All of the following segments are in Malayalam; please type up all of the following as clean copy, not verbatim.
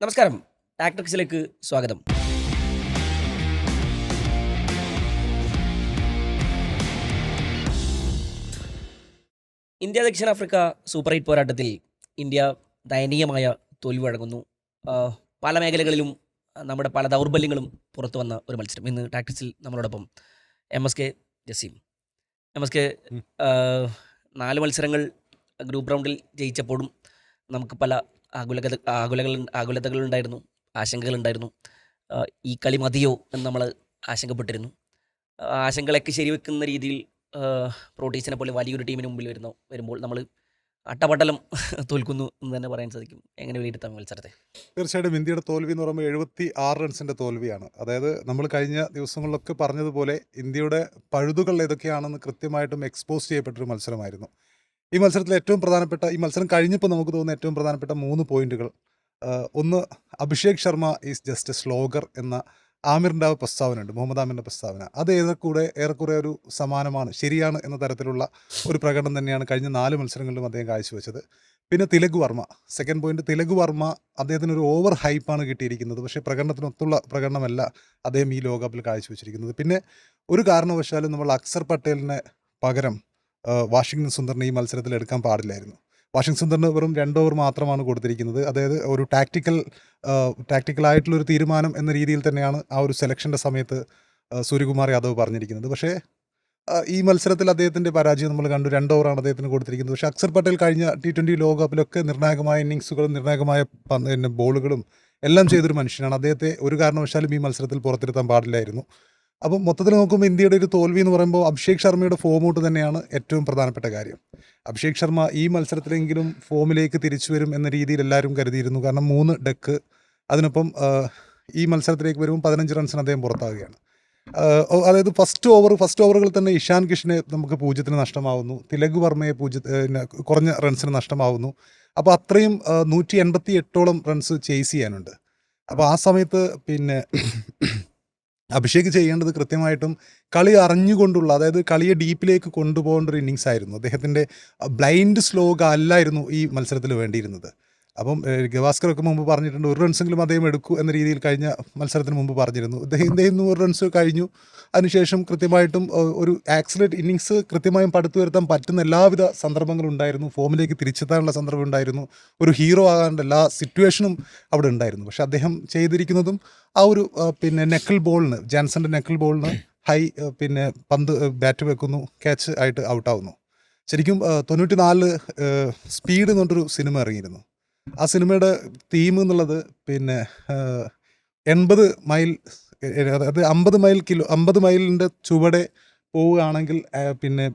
നമസ്കാരം. ടാക്ടിക്സിലേക്ക് സ്വാഗതം. ഇന്ത്യ ദക്ഷിണാഫ്രിക്ക സൂപ്പർ 8 പോരാട്ടത്തിൽ ഇന്ത്യ ദയനീയമായ തോൽവി വഴങ്ങുന്നു. പല മേഖലകളിലും നമ്മുടെ പല ദൗർബല്യങ്ങളും പുറത്തു വന്ന ഒരു മത്സരം. ഇന്ന് ടാക്ടിക്സിൽ നമ്മളോടൊപ്പം MSK ജസീം. MSK, ഉം. 4 മത്സരങ്ങൾ ഗ്രൂപ്പ് റൗണ്ടിൽ ജയിച്ചപ്പോഴും നമുക്ക് പല ആകുലതകളുണ്ടായിരുന്നു, ആശങ്കകളുണ്ടായിരുന്നു. ഈ കളി മതിയോ എന്ന് നമ്മൾ ആശങ്കപ്പെട്ടിരുന്നു. ആശങ്കകളൊക്കെ ശരിവെക്കുന്ന രീതിയിൽ പ്രോട്ടീസിനെ പോലെ വലിയൊരു ടീമിന് മുമ്പിൽ വരുമ്പോൾ നമ്മൾ അട്ടപട്ടലം തോൽക്കുന്നു എന്ന് തന്നെ പറയാൻ സാധിക്കും. എങ്ങനെ വിലയിരുത്താം മത്സരത്തെ? തീർച്ചയായിട്ടും ഇന്ത്യയുടെ തോൽവി എന്ന് പറയുമ്പോൾ 76 റൺസിന്റെ തോൽവിയാണ്. അതായത് നമ്മൾ കഴിഞ്ഞ ദിവസങ്ങളിലൊക്കെ പറഞ്ഞതുപോലെ ഇന്ത്യയുടെ പഴുതുകൾ ഏതൊക്കെയാണെന്ന് കൃത്യമായിട്ടും എക്സ്പോസ് ചെയ്യപ്പെട്ടൊരു മത്സരമായിരുന്നു. ഈ മത്സരത്തിൽ ഏറ്റവും പ്രധാനപ്പെട്ട ഈ മത്സരം കഴിഞ്ഞപ്പോൾ നമുക്ക് തോന്നുന്ന ഏറ്റവും പ്രധാനപ്പെട്ട 3 പോയിന്റുകൾ, ഒന്ന്, Abhishek Sharma is just a slogger എന്ന ആമിറിൻ്റെ ആ പ്രസ്താവനയുണ്ട്, മുഹമ്മദ് ആമിറിൻ്റെ പ്രസ്താവന. അത് ഏറെക്കുറെ ഒരു സമാനമാണ്, ശരിയാണ് എന്ന തരത്തിലുള്ള ഒരു പ്രകടനം തന്നെയാണ് കഴിഞ്ഞ 4 മത്സരങ്ങളിലും അദ്ദേഹം കാഴ്ചവെച്ചത്. പിന്നെ തിലക് വർമ്മ, സെക്കൻഡ് പോയിന്റ്, തിലക് വർമ്മ അദ്ദേഹത്തിന് ഒരു ഓവർ ഹൈപ്പാണ് കിട്ടിയിരിക്കുന്നത്. പക്ഷേ പ്രകടനത്തിനൊത്തുള്ള പ്രകടനമല്ല അദ്ദേഹം ഈ ലോകകപ്പിൽ കാഴ്ചവെച്ചിരിക്കുന്നത്. പിന്നെ ഒരു കാരണവശാലും നമ്മൾ അക്സർ പട്ടേലിനെ പകരം വാഷിങ്ടൺ സുന്ദറിനെ ഈ മത്സരത്തിൽ എടുക്കാൻ പാടില്ലായിരുന്നു. വാഷിങ്ടൺ സുന്ദറിന് വെറും 2 ഓവർ മാത്രമാണ് കൊടുത്തിരിക്കുന്നത്. അതായത് ഒരു ടാക്ടിക്കലായിട്ടുള്ളൊരു തീരുമാനം എന്ന രീതിയിൽ തന്നെയാണ് ആ ഒരു സെലക്ഷൻ്റെ സമയത്ത് സൂര്യകുമാർ യാദവ് പറഞ്ഞിരിക്കുന്നത്. പക്ഷേ ഈ മത്സരത്തിൽ അദ്ദേഹത്തിൻ്റെ പരാജയം നമ്മൾ കണ്ടു. 2 ഓവറാണ് അദ്ദേഹത്തിന് കൊടുത്തിരിക്കുന്നത്. പക്ഷേ അക്സർ പട്ടേൽ കഴിഞ്ഞ T20 ലോകകപ്പിലൊക്കെ നിർണായകമായ ഇന്നിങ്സുകളും നിർണായകമായ ബോളുകളും എല്ലാം ചെയ്തൊരു മനുഷ്യനാണ്. അദ്ദേഹത്തെ ഒരു കാരണവശാലും ഈ മത്സരത്തിൽ പുറത്തിരുത്താൻ പാടില്ലായിരുന്നു. അപ്പം മൊത്തത്തിൽ നോക്കുമ്പോൾ ഇന്ത്യയുടെ ഒരു തോൽവി എന്ന് പറയുമ്പോൾ അഭിഷേക് ശർമ്മയുടെ ഫോം ഔട്ട് തന്നെയാണ് ഏറ്റവും പ്രധാനപ്പെട്ട കാര്യം. അഭിഷേക് ശർമ്മ ഈ മത്സരത്തിലെങ്കിലും ഫോമിലേക്ക് തിരിച്ചു വരും എന്ന രീതിയിൽ എല്ലാവരും കരുതിയിരുന്നു. കാരണം 3 ഡെക്ക്, അതിനൊപ്പം ഈ മത്സരത്തിലേക്ക് വരുമ്പോൾ 15 റൺസിന് അദ്ദേഹം പുറത്താവുകയാണ്. അതായത് ഫസ്റ്റ് ഓവറുകളിൽ തന്നെ ഇഷാൻ കിഷനെ നമുക്ക് 0-ന് നഷ്ടമാവുന്നു, തിലക് വർമ്മയെ കുറഞ്ഞ റൺസിന് നഷ്ടമാവുന്നു. അപ്പോൾ അത്രയും 188ഓളം റൺസ് ചേസ് ചെയ്യാനുണ്ട്. അപ്പോൾ ആ സമയത്ത് പിന്നെ അഭിഷേക് ചെയ്യേണ്ടത് കൃത്യമായിട്ടും കളി അറിഞ്ഞുകൊണ്ടുള്ള, അതായത് കളിയെ ഡീപ്പിലേക്ക് കൊണ്ടുപോകേണ്ട ഒരു ഇന്നിങ്സ് ആയിരുന്നു. അദ്ദേഹത്തിൻ്റെ ബ്ലൈൻഡ് സ്ലോഗ് അല്ലായിരുന്നു ഈ മത്സരത്തിൽ വേണ്ടിയിരുന്നത്. അപ്പം ഗവാസ്കറൊക്കെ മുമ്പ് പറഞ്ഞിട്ടുണ്ട്, 1 റൺസെങ്കിലും അദ്ദേഹം എടുക്കൂ എന്ന രീതിയിൽ കഴിഞ്ഞ മത്സരത്തിന് മുമ്പ് പറഞ്ഞിരുന്നു. ഇദ്ദേഹം 100 റൺസ് കഴിഞ്ഞു. അതിനുശേഷം കൃത്യമായിട്ടും ഒരു ആക്സിലേറ്റ് ഇന്നിങ്സ് കൃത്യമായും പടുത്തുയർത്താൻ പറ്റുന്ന എല്ലാവിധ സന്ദർഭങ്ങളും ഉണ്ടായിരുന്നു. ഫോമിലേക്ക് തിരിച്ചെത്താനുള്ള സന്ദർഭം ഉണ്ടായിരുന്നു. ഒരു ഹീറോ ആകാനുള്ള എല്ലാ സിറ്റുവേഷനും അവിടെ ഉണ്ടായിരുന്നു. പക്ഷേ അദ്ദേഹം ചെയ്തിരിക്കുന്നതും ആ ഒരു നെക്കിൾ ബോളിന്, ജാൻസന്റെ നെക്കിൾ ബോളിന് ഹൈ പന്ത് ബാറ്റ് വെക്കുന്നു, ക്യാച്ച് ആയിട്ട് ഔട്ടാവുന്നു. ശരിക്കും 94 സ്പീഡ് എന്ന് പറഞ്ഞൊരു സിനിമ ഇറങ്ങിയിരുന്നു. ആ സിനിമയുടെ തീം എന്നുള്ളത് 80 മൈൽ, അതായത് 50 മൈലിൻ്റെ ചുവടെ പോവുകയാണെങ്കിൽ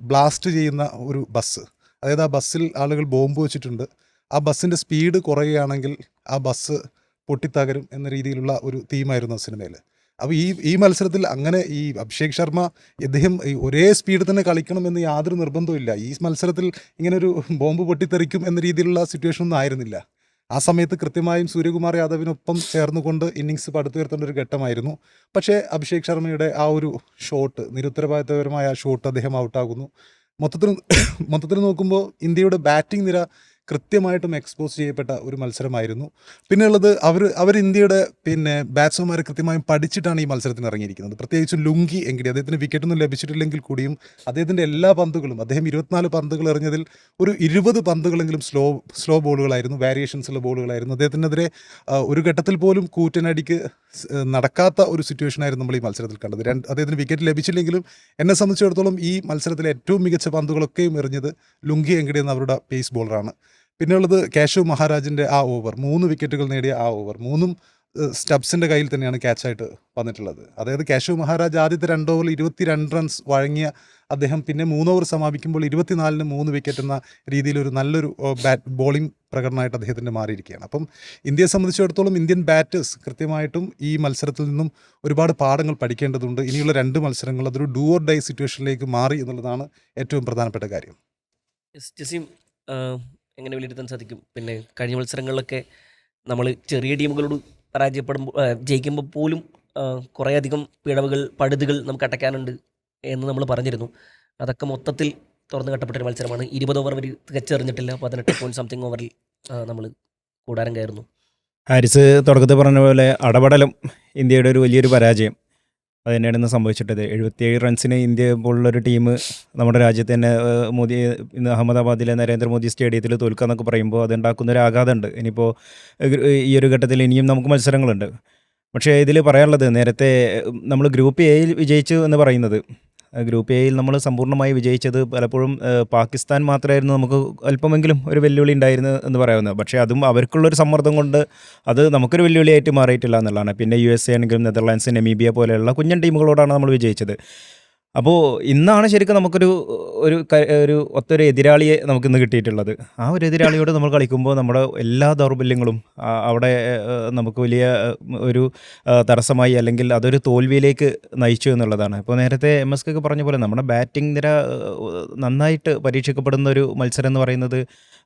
ബ്ലാസ്റ്റ് ചെയ്യുന്ന ഒരു ബസ്, അതായത് ആ ബസ്സിൽ ആളുകൾ ബോംബ് വെച്ചിട്ടുണ്ട്, ആ ബസ്സിൻ്റെ സ്പീഡ് കുറയുകയാണെങ്കിൽ ആ ബസ് പൊട്ടിത്തകരും എന്ന രീതിയിലുള്ള ഒരു തീമായിരുന്നു ആ സിനിമയിൽ. അപ്പോൾ ഈ മത്സരത്തിൽ അങ്ങനെ ഈ അഭിഷേക് ശർമ്മ ഇദ്ദേഹം ഒരേ സ്പീഡ് തന്നെ കളിക്കണമെന്ന് യാതൊരു നിർബന്ധവും. ഈ മത്സരത്തിൽ ഇങ്ങനൊരു ബോംബ് പൊട്ടിത്തെറിക്കും എന്ന രീതിയിലുള്ള സിറ്റുവേഷൻ ഒന്നും ആയിരുന്നില്ല. ആ സമയത്ത് കൃത്യമായും സൂര്യകുമാർ യാദവിനൊപ്പം ചേർന്നുകൊണ്ട് ഇന്നിങ്സ് പടുത്തുയർത്തേണ്ട ഒരു ഘട്ടമായിരുന്നു. പക്ഷേ അഭിഷേക് ശർമ്മയുടെ ആ ഒരു ഷോട്ട്, നിരുത്തരവാദിത്തപരമായ ആ ഷോട്ട്, അദ്ദേഹം ഔട്ടാകുന്നു. മൊത്തത്തിൽ നോക്കുമ്പോൾ ഇന്ത്യയുടെ ബാറ്റിംഗ് നിര കൃത്യമായിട്ടും എക്സ്പോസ് ചെയ്യപ്പെട്ട ഒരു മത്സരമായിരുന്നു. പിന്നെയുള്ളത് അവർ ഇന്ത്യയുടെ ബാറ്റ്സ്മാൻമാർ കൃത്യമായും പഠിച്ചിട്ടാണ് ഈ മത്സരത്തിന് ഇറങ്ങിയിരിക്കുന്നത്. പ്രത്യേകിച്ചും ലുങ്കി എങ്കിടി, അദ്ദേഹത്തിന് വിക്കറ്റൊന്നും ലഭിച്ചിട്ടില്ലെങ്കിൽ കൂടിയും അദ്ദേഹത്തിൻ്റെ എല്ലാ പന്തുകളും, അദ്ദേഹം 24 പന്തുകൾ എറിഞ്ഞതിൽ ഒരു 20 പന്തുകളെങ്കിലും സ്ലോ ബോളുകളായിരുന്നു, വേരിയേഷൻസുള്ള ബോളുകളായിരുന്നു. അദ്ദേഹത്തിനെതിരെ ഒരു ഘട്ടത്തിൽ പോലും കൂറ്റനടിക്ക് നടക്കാത്ത ഒരു സിറ്റുവേഷനായിരുന്നു നമ്മൾ ഈ മത്സരത്തിൽ കണ്ടത്. അദ്ദേഹത്തിന് വിക്കറ്റ് ലഭിച്ചില്ലെങ്കിലും എന്നെ സംബന്ധിച്ചിടത്തോളം ഈ മത്സരത്തിലെ ഏറ്റവും മികച്ച പന്തുകളൊക്കെയും എറിഞ്ഞത് ലുങ്കി എങ്കിടി എന്ന അവരുടെ പേസ് ബോളറാണ്. പിന്നെയുള്ളത് കേശവ് മഹാരാജിൻ്റെ ആ ഓവർ, 3 വിക്കറ്റുകൾ നേടിയ ആ ഓവർ, 3ഉം സ്റ്റബ്സിൻ്റെ കയ്യിൽ തന്നെയാണ് ക്യാച്ചായിട്ട് വന്നിട്ടുള്ളത്. അതായത് കേശവ് മഹാരാജ് ആദ്യത്തെ 2 ഓവറിൽ 22 റൺസ് വഴങ്ങിയ അദ്ദേഹം പിന്നെ 3 ഓവർ സമാപിക്കുമ്പോൾ 24-ന് 3 വിക്കറ്റ് എന്ന രീതിയിലൊരു നല്ലൊരു ബോളിംഗ് പ്രകടനമായിട്ട് അദ്ദേഹത്തിൻ്റെ മാറിയിരിക്കുകയാണ്. അപ്പം ഇന്ത്യയെ സംബന്ധിച്ചിടത്തോളം ഇന്ത്യൻ ബാറ്റേഴ്സ് കൃത്യമായിട്ടും ഈ മത്സരത്തിൽ നിന്നും ഒരുപാട് പാഠങ്ങൾ പഠിക്കേണ്ടതുണ്ട്. ഇനിയുള്ള 2 മത്സരങ്ങൾ അതൊരു ഡു ഓർ ഡൈ സിറ്റുവേഷനിലേക്ക് മാറി എന്നുള്ളതാണ് ഏറ്റവും പ്രധാനപ്പെട്ട കാര്യം. ജസീം, എങ്ങനെ വിലയിരുത്താൻ സാധിക്കും? കഴിഞ്ഞ മത്സരങ്ങളിലൊക്കെ നമ്മൾ ചെറിയ ടീമുകളോട് ജയിക്കുമ്പോൾ പോലും കുറേയധികം പഴുതുകൾ നമുക്ക് അടയ്ക്കാനുണ്ട് എന്ന് നമ്മൾ പറഞ്ഞിരുന്നു. അതൊക്കെ മൊത്തത്തിൽ തുറന്നു കട്ടപ്പെട്ടൊരു മത്സരമാണ്. 20 ഓവർ അവർ തികച്ചെറിഞ്ഞിട്ടില്ല. 18 പോയിന്റ് സംതിങ് ഓവറിൽ നമ്മൾ കൂടാരം കയറുന്നു. ഹാരിസ് തുടക്കത്തിൽ പറഞ്ഞ പോലെ അടപടലം ഇന്ത്യയുടെ ഒരു വലിയൊരു പരാജയം അത് തന്നെയാണ് ഇന്ന് സംഭവിച്ചിട്ടത്. 77 റൺസിന് ഇന്ത്യ പോലുള്ളൊരു ടീം നമ്മുടെ രാജ്യത്ത് തന്നെ മോദി ഇന്ന് അഹമ്മദാബാദിലെ നരേന്ദ്രമോദി സ്റ്റേഡിയത്തിൽ തോൽക്കുക എന്നൊക്കെ പറയുമ്പോൾ അതുണ്ടാക്കുന്ന ഒരു ആഘാതമുണ്ട്. ഇനിയിപ്പോൾ ഈ ഒരു ഘട്ടത്തിൽ ഇനിയും നമുക്ക് മത്സരങ്ങളുണ്ട്. പക്ഷേ ഇതിൽ പറയാനുള്ളത് നേരത്തെ നമ്മൾ ഗ്രൂപ്പ് എയിൽ വിജയിച്ചു എന്ന് പറയുന്നത്, ഗ്രൂപ്പ് എയിൽ നമ്മൾ സമ്പൂർണ്ണമായി വിജയിച്ചത് പലപ്പോഴും പാകിസ്ഥാൻ മാത്രമായിരുന്നു നമുക്ക് അല്പമെങ്കിലും ഒരു വെല്ലുവിളി ഉണ്ടായിരുന്നു എന്ന് പറയാവുന്നത്. പക്ഷേ അതും അവർക്കുള്ളൊരു സമ്മർദ്ദം കൊണ്ട് അത് നമുക്കൊരു വെല്ലുവിളിയായിട്ട് മാറിയിട്ടില്ല എന്നുള്ളതാണ്. പിന്നെ USA ആണെങ്കിലും നെതർലാൻഡ്സ്, നെമീബിയ പോലെയുള്ള കുഞ്ഞൻ ടീമുകളോടാണ് നമ്മൾ വിജയിച്ചത്. അപ്പോൾ ഇന്നാണ് ശരിക്കും നമുക്കൊരു ഒരു ഒരു ഒത്തൊരു എതിരാളിയെ നമുക്കിന്ന് കിട്ടിയിട്ടുള്ളത്. ആ ഒരു എതിരാളിയോട് നമ്മൾ കളിക്കുമ്പോൾ നമ്മുടെ എല്ലാ ദൗർബല്യങ്ങളും അവിടെ നമുക്ക് വലിയ ഒരു തടസ്സമായി, അല്ലെങ്കിൽ അതൊരു തോൽവിയിലേക്ക് നയിച്ചു എന്നുള്ളതാണ്. ഇപ്പോൾ നേരത്തെ MSK ഒക്കെ പറഞ്ഞ പോലെ നമ്മുടെ ബാറ്റിംഗ് നിര നന്നായിട്ട് പരീക്ഷിക്കപ്പെടുന്ന ഒരു മത്സരം എന്ന് പറയുന്നത്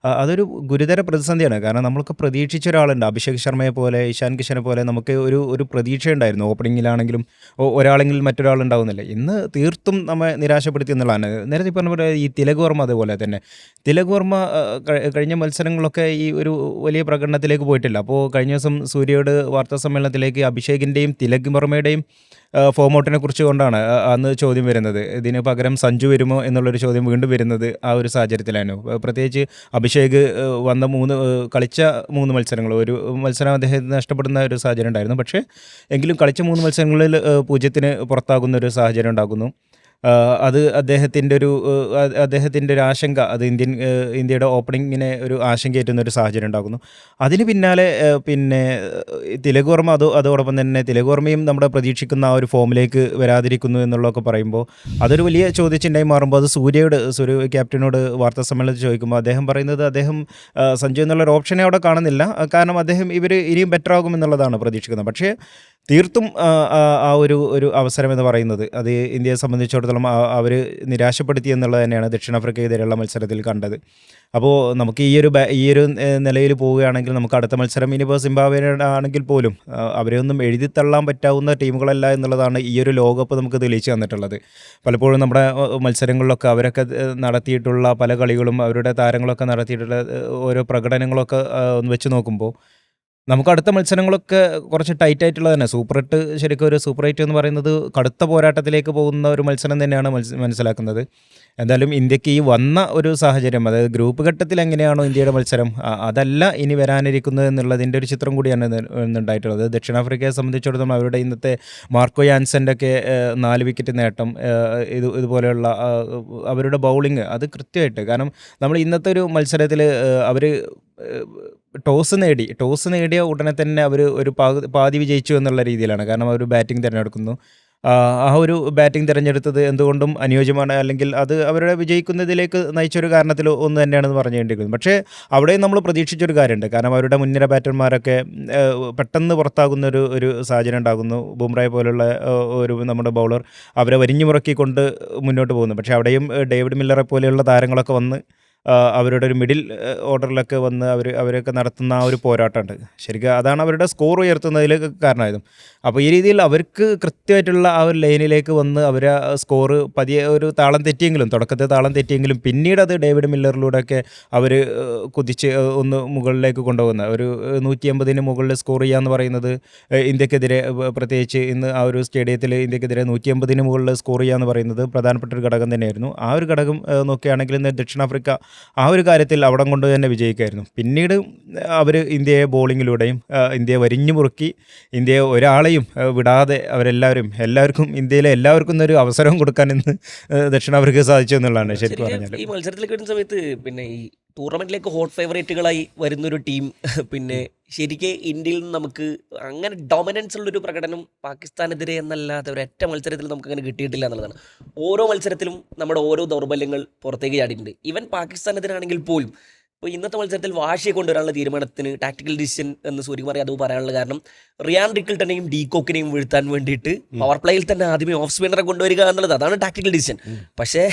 അതൊരു ഗുരുതര പ്രതിസന്ധിയാണ്. കാരണം നമ്മൾക്ക് പ്രതീക്ഷിച്ച ഒരാളുണ്ട്, അഭിഷേക് ശർമ്മയെ പോലെ, ഇഷാൻ കിഷനെ പോലെ നമുക്ക് ഒരു പ്രതീക്ഷയുണ്ടായിരുന്നു. ഓപ്പണിങ്ങിലാണെങ്കിലും ഒരാളെങ്കിലും മറ്റൊരാളുണ്ടാവുന്നില്ല. ഇന്ന് തീർത്തും നമ്മെ നിരാശപ്പെടുത്തി എന്നുള്ളതാണ്. നേരത്തെ പറഞ്ഞ പോലെ ഈ തിലക് വർമ്മ അതുപോലെ തന്നെ. തിലക് വർമ്മ കഴിഞ്ഞ മത്സരങ്ങളൊക്കെ ഈ ഒരു വലിയ പ്രകടനത്തിലേക്ക് പോയിട്ടില്ല. അപ്പോൾ കഴിഞ്ഞ ദിവസം സൂര്യയോട് വാർത്താ സമ്മേളനത്തിലേക്ക് അഭിഷേകിൻ്റെയും തിലക് വർമ്മയുടെയും ഫോം ഔട്ടിനെ കുറിച്ച് കൊണ്ടാണ് അന്ന് ചോദ്യം വരുന്നത്. ഇതിന് പകരം സഞ്ജു വരുമോ എന്നുള്ളൊരു ചോദ്യം വീണ്ടും വരുന്നത് ആ ഒരു സാഹചര്യത്തിലായിരുന്നു. പ്രത്യേകിച്ച് അഭിഷേക് വന്ന കളിച്ച 3 മത്സരങ്ങൾ, ഒരു മത്സരം അദ്ദേഹത്തിന് നഷ്ടപ്പെടുന്ന ഒരു സാഹചര്യം ഉണ്ടായിരുന്നു. പക്ഷേ എങ്കിലും കളിച്ച 3 മത്സരങ്ങളിൽ 0-ന് പുറത്താകുന്ന ഒരു സാഹചര്യം ഉണ്ടാകുന്നു. അത് അദ്ദേഹത്തിൻ്റെ ഒരു ആശങ്ക, അത് ഇന്ത്യയുടെ ഓപ്പണിങ്ങിനെ ഒരു ആശങ്കയേറ്റുന്ന ഒരു സാഹചര്യം ഉണ്ടാകുന്നു. അതിന് പിന്നാലെ പിന്നെ തിലക് വർമ്മ അതോടൊപ്പം തന്നെ തിലക് വർമ്മയും നമ്മുടെ പ്രതീക്ഷിക്കുന്ന ആ ഒരു ഫോമിലേക്ക് വരാതിരിക്കുന്നു എന്നുള്ളതൊക്കെ പറയുമ്പോൾ അതൊരു വലിയ ചോദ്യചിഹ്നമായി മാറുമ്പോൾ അത് സൂര്യ ക്യാപ്റ്റനോട് വാർത്താ സമ്മേളനത്തിൽ ചോദിക്കുമ്പോൾ അദ്ദേഹം പറയുന്നത് സഞ്ജു എന്നുള്ളൊരു ഓപ്ഷനെ അവിടെ കാണുന്നില്ല. കാരണം ഇവർ ഇനിയും ബെറ്റർ ആകും എന്നുള്ളതാണ് പ്രതീക്ഷിക്കുന്നത്. പക്ഷേ തീർത്തും ആ ഒരു അവസരം എന്ന് പറയുന്നത് അത് ഇന്ത്യയെ സംബന്ധിച്ചിടത്തോളം അവർ നിരാശപ്പെടുത്തി എന്നുള്ളത് തന്നെയാണ് ദക്ഷിണാഫ്രിക്കയ്ക്കെതിരെയുള്ള മത്സരത്തിൽ കണ്ടത്. അപ്പോൾ നമുക്ക് ഈ ഒരു നിലയിൽ പോവുകയാണെങ്കിൽ നമുക്ക് അടുത്ത മത്സരം ഇനിയിപ്പോൾ സിംബാബ്വേയുടെ ആണെങ്കിൽ പോലും അവരെ ഒന്നും എഴുതിത്തള്ളാൻ പറ്റാവുന്ന ടീമുകളല്ല എന്നുള്ളതാണ് ഈ ഒരു ലോകകപ്പ് നമുക്ക് തെളിയിച്ചു തന്നിട്ടുള്ളത്. പലപ്പോഴും നമ്മുടെ മത്സരങ്ങളിലൊക്കെ അവരൊക്കെ നടത്തിയിട്ടുള്ള പല കളികളും അവരുടെ താരങ്ങളൊക്കെ നടത്തിയിട്ടുള്ള ഓരോ പ്രകടനങ്ങളൊക്കെ ഒന്ന് വെച്ച് നോക്കുമ്പോൾ നമുക്ക് അടുത്ത മത്സരങ്ങളൊക്കെ കുറച്ച് ടൈറ്റ് ആയിട്ടുള്ളത് തന്നെ. ശരിക്കും ഒരു സൂപ്പർ 8 എന്ന് പറയുന്നത് കടുത്ത പോരാട്ടത്തിലേക്ക് പോകുന്ന ഒരു മത്സരം തന്നെയാണ് മനസ്സിലാക്കുന്നത്. എന്തായാലും ഇന്ത്യക്ക് ഈ വന്ന ഒരു സാഹചര്യം, അതായത് ഗ്രൂപ്പ് ഘട്ടത്തിൽ എങ്ങനെയാണോ ഇന്ത്യയുടെ മത്സരം, അതല്ല ഇനി വരാനിരിക്കുന്നത് എന്നുള്ളതിൻ്റെ ഒരു ചിത്രം കൂടിയാണ് ഉണ്ടായിട്ടുള്ളത്. ദക്ഷിണാഫ്രിക്കയെ സംബന്ധിച്ചിടത്തോളം അവരുടെ ഇന്നത്തെ മാർക്കോ യാൻസൻ്റെ ഒക്കെ 4 വിക്കറ്റ് നേട്ടം, ഇതുപോലെയുള്ള അവരുടെ ബൗളിങ് അത് കൃത്യമായിട്ട്, കാരണം നമ്മൾ ഇന്നത്തെ ഒരു മത്സരത്തിൽ അവർ ടോസ് നേടിയ ഉടനെ തന്നെ അവർ ഒരു പാതി വിജയിച്ചു എന്നുള്ള രീതിയിലാണ്. കാരണം അവർ ബാറ്റിംഗ് തിരഞ്ഞെടുക്കുന്നു. ആ ഒരു ബാറ്റിംഗ് തിരഞ്ഞെടുത്തത് എന്തുകൊണ്ടും അനുയോജ്യമാണ്, അല്ലെങ്കിൽ അത് അവരുടെ വിജയിക്കുന്നതിലേക്ക് നയിച്ചൊരു കാരണത്തിൽ ഒന്ന് തന്നെയാണെന്ന് പറഞ്ഞുകൊണ്ടിരിക്കുന്നത്. പക്ഷേ അവിടെയും നമ്മൾ പ്രതീക്ഷിച്ചൊരു കാര്യമുണ്ട്. കാരണം അവരുടെ മുൻനിര ബാറ്റർമാരൊക്കെ പെട്ടെന്ന് പുറത്താകുന്ന ഒരു സാഹചര്യം ഉണ്ടാകുന്നു. ബുംറയെ പോലുള്ള ഒരു നമ്മുടെ ബൗളർ അവരെ വരിഞ്ഞു മുറക്കിക്കൊണ്ട് മുന്നോട്ട് പോകുന്നു. പക്ഷേ അവിടെയും ഡേവിഡ് മില്ലറെ പോലെയുള്ള താരങ്ങളൊക്കെ വന്ന് അവരുടെ ഒരു മിഡിൽ ഓർഡറിലൊക്കെ വന്ന് അവരൊക്കെ നടത്തുന്ന ആ ഒരു പോരാട്ടമുണ്ട്. ശരിക്കും അതാണ് അവരുടെ സ്കോർ ഉയർത്തുന്നതിലേക്ക് കാരണമായതും. അപ്പോൾ ഈ രീതിയിൽ അവർക്ക് കൃത്യമായിട്ടുള്ള ആ ഒരു ലൈനിലേക്ക് വന്ന് അവർ സ്കോർ പതിയെ ഒരു തുടക്കത്തെ താളം തെറ്റിയെങ്കിലും പിന്നീട് അത് ഡേവിഡ് മില്ലറിലൂടെയൊക്കെ അവർ കുതിച്ച് ഒന്ന് മുകളിലേക്ക് കൊണ്ടുപോകുന്ന ഒരു 180-ന് മുകളിൽ സ്കോർ ചെയ്യുക എന്ന് പറയുന്നത് ഇന്ത്യക്കെതിരെ, പ്രത്യേകിച്ച് ഇന്ന് ആ ഒരു സ്റ്റേഡിയത്തിൽ ഇന്ത്യക്കെതിരെ 180-ന് മുകളിൽ സ്കോർ ചെയ്യുക എന്ന് പറയുന്നത് പ്രധാനപ്പെട്ട ഒരു ഘടകം തന്നെയായിരുന്നു. ആ ഒരു ഘടകം നോക്കുകയാണെങ്കിൽ ഇന്ന് ദക്ഷിണാഫ്രിക്ക ആ ഒരു കാര്യത്തിൽ അവിടം കൊണ്ട് തന്നെ വിജയിക്കുമായിരുന്നു. പിന്നീട് അവർ ഇന്ത്യയെ ബോളിങ്ങിലൂടെയും ഇന്ത്യയെ വരിഞ്ഞു മുറുക്കി, ഇന്ത്യയെ ഒരാളെയും വിടാതെ എല്ലാവർക്കും ഇന്ത്യയിലെ എല്ലാവർക്കും ഒരു അവസരം കൊടുക്കാൻ ഇന്ന് ദക്ഷിണാഫ്രിക്ക സാധിച്ചു എന്നുള്ളതാണ് ശരിക്കും പറഞ്ഞാൽ. ഈ മത്സരത്തിലേക്ക് വരുന്ന സമയത്ത് പിന്നെ ഈ ടൂർണമെന്റിലേക്ക് ഹോട്ട് ഫേവറേറ്റുകളായി വരുന്നൊരു ടീം, പിന്നെ ശരിക്കും ഇന്ത്യയിൽ നിന്ന് നമുക്ക് അങ്ങനെ ഡൊമിനൻസ് ഉള്ളൊരു പ്രകടനം പാകിസ്ഥാനെതിരെ എന്നല്ലാതെ ഒരൊറ്റ മത്സരത്തിൽ നമുക്ക് അങ്ങനെ കിട്ടിയിട്ടില്ല എന്നുള്ളതാണ്. ഓരോ മത്സരത്തിലും നമ്മുടെ ഓരോ ദൗർബല്യങ്ങൾ പുറത്തേക്ക് ചാടിയിട്ടുണ്ട്. ഈവൻ പാകിസ്ഥാനെതിരാണെങ്കിൽ പോലും ഇപ്പോൾ ഇന്നത്തെ മത്സരത്തിൽ വാശിയെ കൊണ്ടുവരാനുള്ള തീരുമാനത്തിന് ടാക്ടിക്കൽ ഡിസിഷൻ എന്ന് സൂര്യകുമാർ യാദവ് പറയാനുള്ള കാരണം റിയാൻ റിക്കിൾട്ടനെയും ഡീകോക്കിനെയും വീഴ്ത്താൻ വേണ്ടിയിട്ട് പവർ പ്ലേയിൽ തന്നെ ആദ്യമേ ഓഫ് സ്പിന്നറെ കൊണ്ടുവരിക എന്നുള്ളത്, അതാണ് ടാക്ടിക്കൽ ഡിസിഷൻ. പക്ഷേ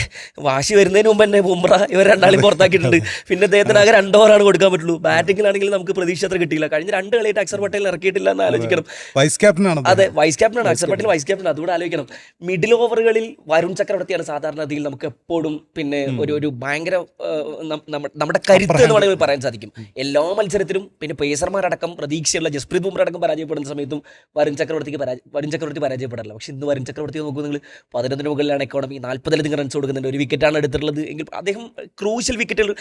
വാശി വരുന്നതിന് മുമ്പ് തന്നെ ബുംറ ഇവർ രണ്ടാളും പുറത്താക്കിയിട്ടുണ്ട്. പിന്നെ അദ്ദേഹത്തിന് ആകെ 2 ഓവറാണ് കൊടുക്കാൻ പറ്റുള്ളൂ. ബാറ്റിങ്ങിലാണെങ്കിൽ നമുക്ക് പ്രതീക്ഷ അത്ര കിട്ടിയില്ല. കഴിഞ്ഞ 2 കളിയായിട്ട് അക്സർ പട്ടേൽ ഇറക്കിയിട്ടില്ല എന്ന് ആലോചിക്കണം. വൈസ് ക്യാപ്റ്റനാണ്. അതെ, വൈസ് ക്യാപ്റ്റനാണ് അക്സർ പട്ടേൽ, വൈസ് ക്യാപ്റ്റൻ. അതുകൂടെ ആലോചിക്കണം. മിഡിൽ ഓവറുകളിൽ വരുൺ ചക്രവർത്തിയാണ് സാധാരണ അതിൽ നമുക്ക് എപ്പോഴും പിന്നെ ഒരു ഭയങ്കര നമ്മുടെ കരുത്ത് എന്ന് വേണമെങ്കിൽ പറയാൻ സാധിക്കും. എല്ലാ മത്സരത്തിലും പിന്നെ പേസർമാരടക്കം പ്രതീക്ഷയുള്ള ജസ്പ്രീത് ബുംറ അടക്കം പരാജയപ്പെടുന്ന സമയത്തും വരുൺ ചക്രവർത്തി പരാജയപ്പെടില്ല. പക്ഷെ ഇന്ന് വരുൺ ചക്രവർത്തി നോക്കൂ നിങ്ങൾ, 11 മുകളിലാണ് എക്കോണമി, 40 റൺസ് കൊടുക്കുന്നുണ്ട്, ഒരു വിക്കറ്റാണ് എടുത്തിട്ടുള്ളത്. എങ്കിൽ അദ്ദേഹം ക്രൂഷ്യൽ വിക്കറ്റുകൾ,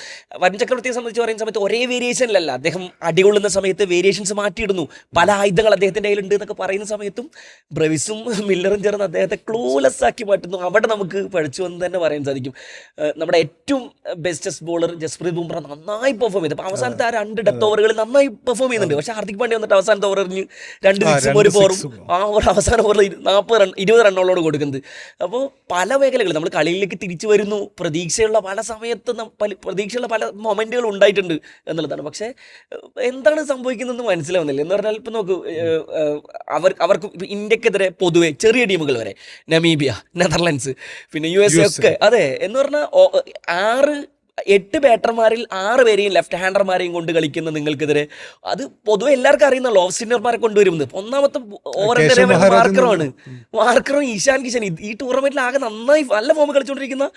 വരുൺ ചക്രവർത്തിയെ സംബന്ധിച്ച് പറയുന്ന സമയത്ത് ഒരേ വേരിയേഷനിലല്ല, അദ്ദേഹം അടികൊള്ളുന്ന സമയത്ത് വേരിയേഷൻസ് മാറ്റിയിടുന്നു, പല ആയുധങ്ങൾ അദ്ദേഹത്തിൻ്റെ കയ്യിലുണ്ട് എന്നൊക്കെ പറയുന്ന സമയത്തും ബ്രവിസും മില്ലറും ചേർന്ന് അദ്ദേഹത്തെ ക്ലൂലെസ് ആക്കി മാറ്റുന്നു. അവിടെ നമുക്ക് പഴിച്ചു എന്ന് തന്നെ പറയാൻ സാധിക്കും. നമ്മുടെ ഏറ്റവും ബെസ്റ്റസ്റ്റ് ബോളർ ജസ്പ്രീത് ബുംറ നന്നായി പെർഫോം ചെയ്തു. അപ്പോൾ അവസാനത്തെ ആ 2 ഡെത്ത് ഓവറുകളിൽ നന്നായി പെർഫോം ചെയ്യുന്നുണ്ട്. പക്ഷേ ഹാർദിക് പാണ്ഡ്യ വന്നിട്ട് അവസാനത്തെ ഓവറിന് 2 സിക്സും 1 ഫോറും ആ ഒരു അവസാന ഓവറിൽ 20 റണ്ണോളോട് കൊടുക്കുന്നത്. അപ്പോൾ പല മേഖലകൾ നമ്മൾ കളിയിലേക്ക് തിരിച്ചു വരുന്നു. പ്രതീക്ഷയുള്ള പല സമയത്ത് പ്രതീക്ഷയുള്ള പല മൊമെൻറ്റുകൾ ഉണ്ടായിട്ടുണ്ട് എന്നുള്ളതാണ്. പക്ഷേ എന്താണ് സംഭവിക്കുന്നതെന്ന് മനസ്സിലാവുന്നില്ല. എന്ന് പറഞ്ഞാൽ ഇപ്പം നോക്കൂ, അവർക്ക് ഇന്ത്യക്കെതിരെ പൊതുവെ ചെറിയ ടീമുകൾ വരെ, നമീബിയ, നെതർലൻഡ്സ്, പിന്നെ USA ഒക്കെ, അതെ, എന്ന് പറഞ്ഞാൽ 8 ബാറ്റർമാരിൽ 6 പേരെയും ലെഫ്റ്റ് ഹാൻഡർമാരെയും കൊണ്ട് കളിക്കുന്ന നിങ്ങൾക്കെതിരെ, അത് പൊതുവെ എല്ലാവർക്കും അറിയുന്ന ഓഫ് സ്പിന്നർമാരെ കൊണ്ടുവരുന്നത്. ഒന്നാമത്തെ ഓവറിന്റെ മാർക്കറും ഇഷാൻ കിഷൻ. ഈ ടൂർണമെന്റിൽ ആകെ നന്നായി നല്ല ഫോം കളിച്ചുകൊണ്ടിരിക്കുന്ന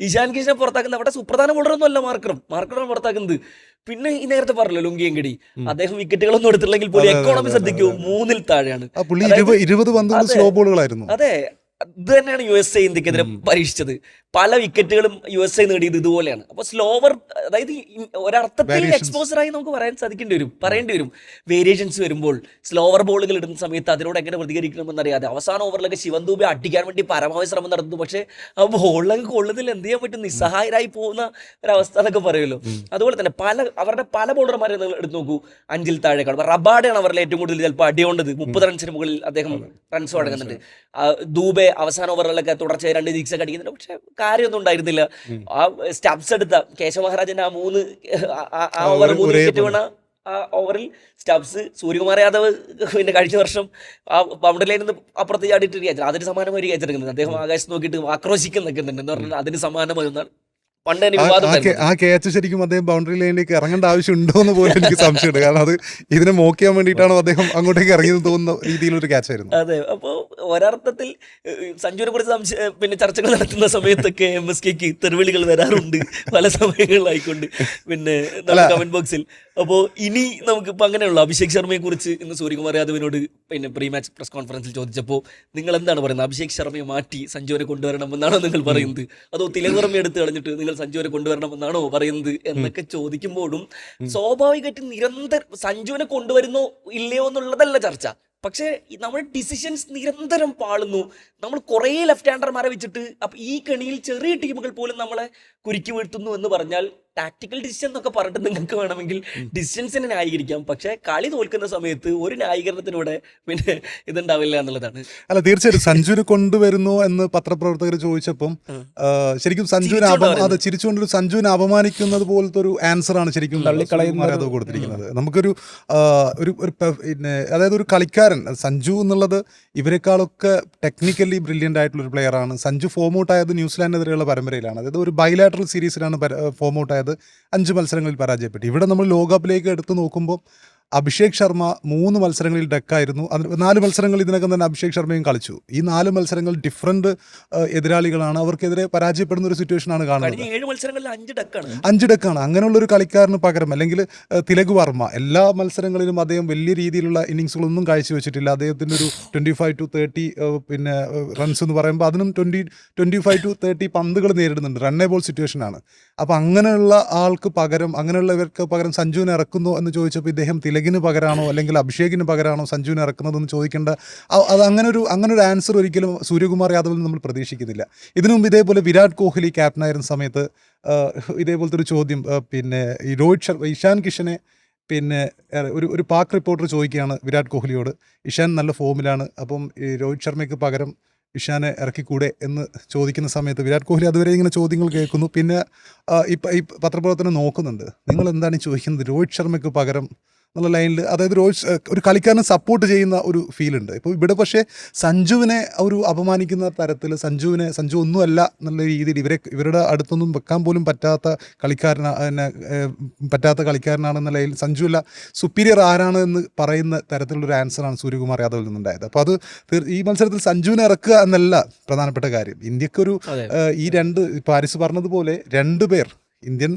ഇഷാൻ കിഷനെ പുറത്താക്കുന്നത് അവിടെ സുപ്രധാന ബോളറൊന്നും അല്ല, മാർക്കറാണ് പുറത്താക്കുന്നത്. പിന്നെ ഈ നേരത്തെ പറഞ്ഞല്ലോ ലുങ്കിയങ്കടി, അദ്ദേഹം വിക്കറ്റുകളൊന്നും എടുത്തില്ലെങ്കിൽ പോലും എക്കോണമി ശ്രദ്ധിക്കൂ 3-ൽ താഴെയാണ്. 20 പന്തുകൾ സ്ലോ ബോളുകളായിരുന്നു. അതെ, ഇത് തന്നെയാണ് USA ഇന്ത്യക്കെതിരെ പരീക്ഷിച്ചത്. പല വിക്കറ്റുകളും USA നേടിയത് ഇതുപോലെയാണ്. അപ്പോൾ സ്ലോവർ, അതായത് ഒരർത്ഥത്തിൽ എക്സ്പോസറായി നമുക്ക് പറയേണ്ടി വരും. വേരിയേഷൻസ് വരുമ്പോൾ സ്ലോവർ ബോളുകൾ ഇടുന്ന സമയത്ത് അതിനോട് എങ്ങനെ പ്രതികരിക്കണമെന്നറിയാതെ അവസാന ഓവറിലൊക്കെ ശിവൻ ദൂബെ അടിക്കാൻ വേണ്ടി പരമാവധി ശ്രമം നടത്തുന്നു. പക്ഷേ ആ ബോളിലൊക്കെ കൊള്ളുന്നില്ല, എന്ത് ചെയ്യാൻ പറ്റും, നിസ്സഹായരായി പോകുന്ന ഒരവസ്ഥ എന്നൊക്കെ പറയുമല്ലോ. അതുപോലെ തന്നെ അവരുടെ പല ബോളർമാരെ എടുത്ത് നോക്കൂ, 5-ൽ താഴേക്കാണ്. റബാഡയാണ് അവരിൽ ഏറ്റവും കൂടുതൽ ചിലപ്പോൾ അടികൊണ്ടത്. 30 റൺസിന് മുകളിൽ അദ്ദേഹം റൺസ് വഴങ്ങുന്നുണ്ട്. ദൂബെ അവസാന ഓവറുകളിലൊക്കെ തുടർച്ചയായി 2 സിക്സ് ഒക്കെ അടിക്കുന്നുണ്ട്. പക്ഷേ കാര്യമൊന്നും ഉണ്ടായിരുന്നില്ല. ആ സ്റ്റബ്സ് എടുത്ത കേശവ മഹാരാജന്റെ ആ 3 വിക്കറ്റ് വീണ ആ ഓവറിൽ സ്റ്റബ്സ്, സൂര്യകുമാർ യാദവ് പിന്നെ കഴിഞ്ഞ വർഷം ആ ബൗണ്ടറി ലൈനിൽ നിന്ന് അപ്പുറത്ത് ചാടിയിട്ട് ക്യാച്ച്, അതിന് സമാനമായി ഒരു ക്യാച്ച് എടുക്കുന്നത്. അദ്ദേഹം ആകാശത്ത് നോക്കിയിട്ട് ആക്രോശിക്കാൻ നിൽക്കുന്നുണ്ട് എന്ന് പറഞ്ഞാൽ അതിന് സമാനമായി ഒന്നാണ്. ആ ക്യാച്ച് ശരിക്കും അദ്ദേഹം ബൗണ്ടറി ലൈനിലേക്ക് ഇറങ്ങേണ്ട ആവശ്യമുണ്ടോ എന്ന് പോലും എനിക്ക് സംശയമുണ്ട്. കാരണം അത് ഇതിനെ മോക്ക് ചെയ്യാൻ വേണ്ടിയിട്ടാണോ അദ്ദേഹം അങ്ങോട്ടേക്ക് ഇറങ്ങിയെന്ന് തോന്നുന്ന രീതിയിലൊരു ക്യാച്ച് ആയിരുന്നു. അതെ, അപ്പോൾ ഒരർത്ഥത്തിൽ സഞ്ജുവിനെ കുറിച്ച് പിന്നെ ചർച്ചകൾ നടത്തുന്ന സമയത്തൊക്കെ MSKക്ക് തെരുവിളികൾ വരാറുണ്ട് പല സമയങ്ങളിലായിക്കൊണ്ട് പിന്നെ കമന്റ് ബോക്സിൽ. അപ്പോൾ ഇനി നമുക്കിപ്പോൾ അങ്ങനെയുള്ള അഭിഷേക് ശർമ്മയെ കുറിച്ച് ഇന്ന് സൂര്യകുമാർ യാദവിനോട് പിന്നെ പ്രീ മാച്ച് പ്രസ് കോൺഫറൻസിൽ ചോദിച്ചപ്പോൾ നിങ്ങൾ എന്താണ് പറയുന്നത്? അഭിഷേക് ശർമ്മയെ മാറ്റി സഞ്ജുവിനെ കൊണ്ടുവരണമെന്നാണോ നിങ്ങൾ പറയുന്നത്, അതോ തിലക് വർമ്മയെ എടുത്ത് കളഞ്ഞിട്ട് നിങ്ങൾ സഞ്ജുവിനെ കൊണ്ടുവരണമെന്നാണോ പറയുന്നത് എന്നൊക്കെ ചോദിക്കുമ്പോഴും സ്വാഭാവികമായിട്ട് നിരന്തരം സഞ്ജുവിനെ കൊണ്ടുവരുന്നോ ഇല്ലയോ എന്നുള്ളതല്ല ചർച്ച. പക്ഷേ നമ്മുടെ ഡിസിഷൻസ് നിരന്തരം പാളുന്നു. നമ്മൾ കുറേ ലെഫ്റ്റ് ഹാൻഡർമാരെ വെച്ചിട്ട് അപ്പം ഈ കെണിയിൽ ചെറിയ ടീമുകൾ പോലും നമ്മളെ കുരുക്കി വീഴ്ത്തുന്നു എന്ന് പറഞ്ഞാൽ ടാക്ടിക്കൽ ഡിസിഷൻ എന്നൊക്കെ പറഞ്ഞിട്ട് നിങ്ങൾക്ക് വേണമെങ്കിൽ ഡിസിഷൻസിനെ ന്യായീകരിക്കാം. പക്ഷേ കളി തോൽക്കുന്ന സമയത്ത് ഒരു ന്യായീകരണത്തിലൂടെ പിന്നെ ഇതുണ്ടാവില്ല എന്നുള്ളതാണ്. അല്ല, തീർച്ചയായിട്ടും സഞ്ജുവിനെ കൊണ്ടുവരുന്നു എന്ന് പത്രപ്രവർത്തകർ ചോദിച്ചപ്പം ശരിക്കും അത് ചിരിച്ചുകൊണ്ടൊരു സഞ്ജുവിനെ അപമാനിക്കുന്നത് പോലത്തെ ഒരു ആൻസറാണ് ശരിക്കും തള്ളിക്കളയുന്നത് കൊടുത്തിരിക്കുന്നത്. നമുക്കൊരു പിന്നെ അതായത് ഒരു കളിക്കാരൻ സഞ്ജു എന്നുള്ളത് ഇവരെക്കാളൊക്കെ ടെക്നിക്കലി ബ്രില്യൻ്റ് ആയിട്ടുള്ളൊരു പ്ലെയറാണ്. സഞ്ജു ഫോം ഔട്ട് ആയത് ന്യൂസിലാൻഡിനെതിരെയുള്ള പരമ്പരയിലാണ്. അതായത് ഒരു ബൈലാറ്ററൽ സീരീസിലാണ് ഫോം ഔട്ട് ആയത്. 5 മത്സരങ്ങളിൽ പരാജയപ്പെട്ടു. ഇവിടെ നമ്മൾ ലോകകപ്പിലേക്ക് എടുത്ത് നോക്കുമ്പോൾ അഭിഷേക് ശർമ്മ 3 മത്സരങ്ങളിൽ ഡക്കായിരുന്നു. 4 മത്സരങ്ങൾ ഇതിനകം തന്നെ അഭിഷേക് ശർമ്മയും കളിച്ചു. ഈ 4 മത്സരങ്ങൾ ഡിഫറൻറ്റ് എതിരാളികളാണ്, അവർക്കെതിരെ പരാജയപ്പെടുന്ന ഒരു സിറ്റുവേഷനാണ് കാണുന്നത്. 5 ഡക്കാണ്. അങ്ങനെയുള്ളൊരു കളിക്കാരന് പകരം അല്ലെങ്കിൽ തിലക് വർമ്മ എല്ലാ മത്സരങ്ങളിലും അദ്ദേഹം വലിയ രീതിയിലുള്ള ഇന്നിങ്സുകളൊന്നും കാഴ്ചവെച്ചിട്ടില്ല. അദ്ദേഹത്തിൻ്റെ ഒരു 25 to 30 പിന്നെ റൺസ് എന്ന് പറയുമ്പോൾ അതിനും 25 to 30 പന്തുകൾ നേരിടുന്നുണ്ട്. റണ്ണേബോൾ സിറ്റുവേഷനാണ്. അപ്പോൾ അങ്ങനെയുള്ള ആൾക്ക് പകരം, അങ്ങനെയുള്ളവർക്ക് പകരം സഞ്ജുവിനെ ഇറക്കുന്നു എന്ന് ചോദിച്ചപ്പോൾ ഇദ്ദേഹം തിലകിന് പകരമാണോ അല്ലെങ്കിൽ അഭിഷേകിന് പകരമാണോ സഞ്ജുവിനെ ഇറക്കുന്നതെന്ന് ചോദിക്കേണ്ട അത് അങ്ങനൊരു ആൻസർ ഒരിക്കലും സൂര്യകുമാർ യാദവിൽ നമ്മൾ പ്രതീക്ഷിക്കുന്നില്ല. ഇതിനു മുമ്പ് ഇതേപോലെ വിരാട് കോഹ്ലി ക്യാപ്റ്റനായിരുന്ന സമയത്ത് ഇതേപോലത്തെ ഒരു ചോദ്യം പിന്നെ ഈ രോഹിത് ശർമ്മ, ഇഷാൻ കിഷനെ പിന്നെ ഒരു പാക് റിപ്പോർട്ടർ ചോദിക്കുകയാണ് വിരാട് കോഹ്ലിയോട്, ഇഷാൻ നല്ല ഫോമിലാണ്, അപ്പം ഈ രോഹിത് ശർമ്മയ്ക്ക് പകരം ഇഷാനെ ഇറക്കിക്കൂടെ എന്ന് ചോദിക്കുന്ന സമയത്ത് വിരാട് കോഹ്ലി അതുവരെ ഇങ്ങനെ ചോദ്യങ്ങൾ കേൾക്കുന്നു. പിന്നെ ഈ പത്രപ്രവർത്തനം നോക്കുന്നുണ്ട്, നിങ്ങൾ എന്താണ് ചോദിക്കുന്നത്, രോഹിത് ശർമ്മയ്ക്ക് പകരം എന്നുള്ള ലൈനിൽ. അതായത് ഒരു കളിക്കാരനെ സപ്പോർട്ട് ചെയ്യുന്ന ഒരു ഫീലുണ്ട്. ഇപ്പോൾ ഇവിടെ പക്ഷേ സഞ്ജുവിനെ ഒരു അപമാനിക്കുന്ന തരത്തിൽ സഞ്ജു ഒന്നുമല്ല എന്നുള്ള രീതിയിൽ ഇവരുടെ അടുത്തൊന്നും വെക്കാൻ പോലും പറ്റാത്ത കളിക്കാരനാണെന്ന ലൈനിൽ സഞ്ജുവല്ല സുപ്പീരിയർ ആരാണ് എന്ന് പറയുന്ന തരത്തിലുള്ളൊരു ആൻസറാണ് സൂര്യകുമാർ യാദവിൽ നിന്നുണ്ടായത്. അപ്പോൾ അത് ഈ മത്സരത്തിൽ സഞ്ജുവിനെ ഇറക്കുക എന്നല്ല പ്രധാനപ്പെട്ട കാര്യം. ഇന്ത്യക്കൊരു ഈ പാരിസ് പറഞ്ഞതുപോലെ 2 പേർ ഇന്ത്യൻ